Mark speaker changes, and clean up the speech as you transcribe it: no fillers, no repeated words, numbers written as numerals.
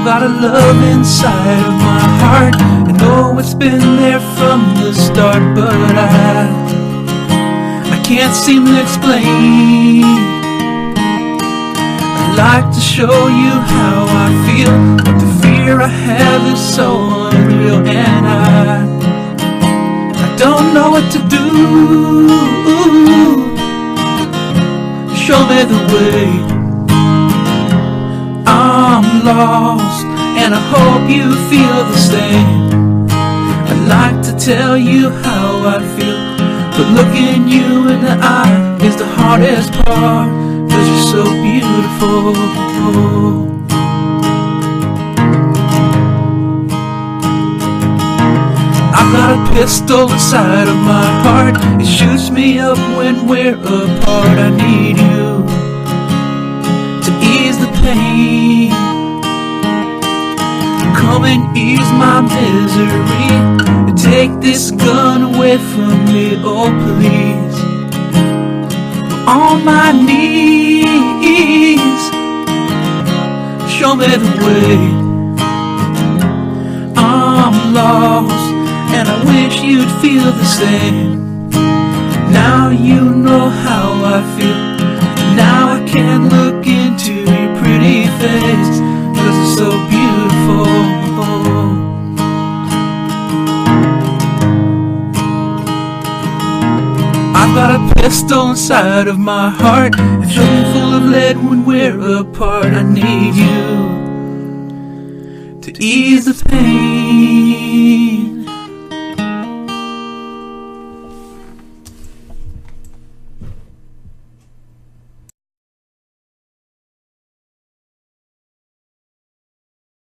Speaker 1: got a love inside of my heart. I know it's been there from the start, but I can't seem to explain. I'd like to show you how I feel, but the fear I have is so unreal, and I don't know what to do. Show me the way. I'm lost, and I hope you feel the same. I'd like to tell you how I feel, but looking you in the eye is the hardest part, 'cause you're so beautiful. I've got a pistol inside of my heart. It shoots me up when we're apart. I need you to ease the pain. Come and ease my misery. Take this gun away from me, oh please. On my knees, show me the way. I'm lost, and I wish you'd feel the same. Now you know how I feel. Now I can look into your pretty face, 'cause it's so beautiful. I've got a pistol inside of my heart. It's only full of lead when we're apart. I need you to ease the pain.